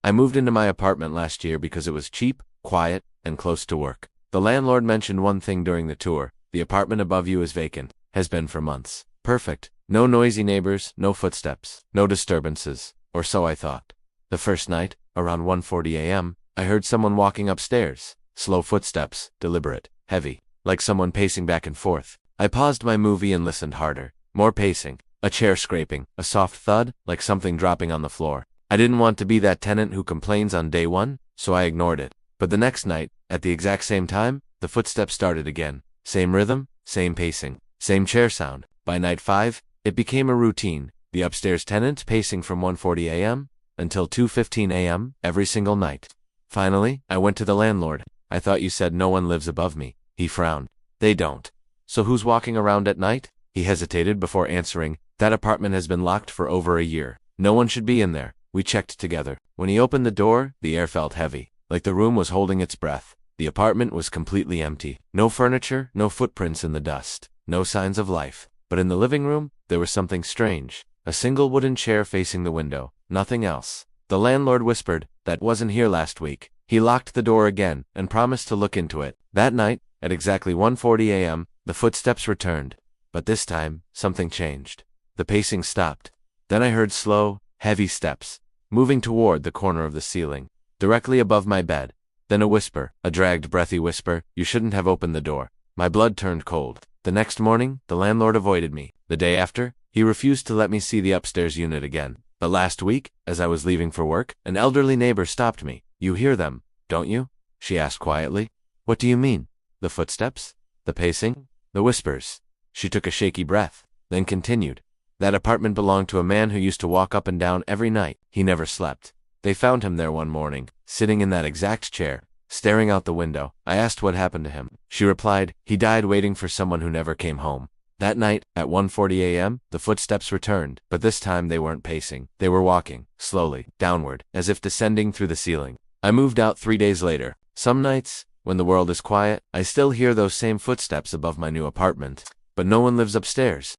I moved into my apartment last year because it was cheap, quiet, and close to work. The landlord mentioned one thing during the tour: the apartment above you is vacant. Has been for months. Perfect. No noisy neighbors, no footsteps, no disturbances. Or so I thought. The first night, around 1:40 a.m., I heard someone walking upstairs. Slow footsteps, deliberate, heavy, like someone pacing back and forth. I paused my movie and listened harder. More pacing, a chair scraping, a soft thud, like something dropping on the floor. I didn't want to be that tenant who complains on day one, so I ignored it. But the next night, at the exact same time, the footsteps started again. Same rhythm, same pacing, same chair sound. By night 5, it became a routine. The upstairs tenant pacing from 1:40 a.m. until 2:15 a.m. every single night. Finally, I went to the landlord. I thought you said no one lives above me. He frowned. They don't. So who's walking around at night? He hesitated before answering. That apartment has been locked for over a year. No one should be in there. We checked together. When he opened the door, the air felt heavy, like the room was holding its breath. The apartment was completely empty. No furniture, no footprints in the dust, no signs of life. But in the living room, there was something strange. A single wooden chair facing the window. Nothing else. The landlord whispered, "That wasn't here last week." He locked the door again and promised to look into it. That night, at exactly 1:40 a.m., the footsteps returned. But this time, something changed. The pacing stopped. Then I heard slow, heavy steps, moving toward the corner of the ceiling, directly above my bed. Then a whisper, a dragged, breathy whisper, "You shouldn't have opened the door." My blood turned cold. The next morning, the landlord avoided me. The day after, he refused to let me see the upstairs unit again. But last week, as I was leaving for work, an elderly neighbor stopped me. "You hear them, don't you?" she asked quietly. "What do you mean?" "The footsteps? The pacing? The whispers?" She took a shaky breath, then continued. "That apartment belonged to a man who used to walk up and down every night. He never slept. They found him there one morning, sitting in that exact chair, staring out the window. I asked what happened to him. She replied, he died waiting for someone who never came home. That night, at 1:40 a.m., the footsteps returned, but this time they weren't pacing. They were walking, slowly, downward, as if descending through the ceiling. I moved out 3 days later. Some nights, when the world is quiet, I still hear those same footsteps above my new apartment. But no one lives upstairs.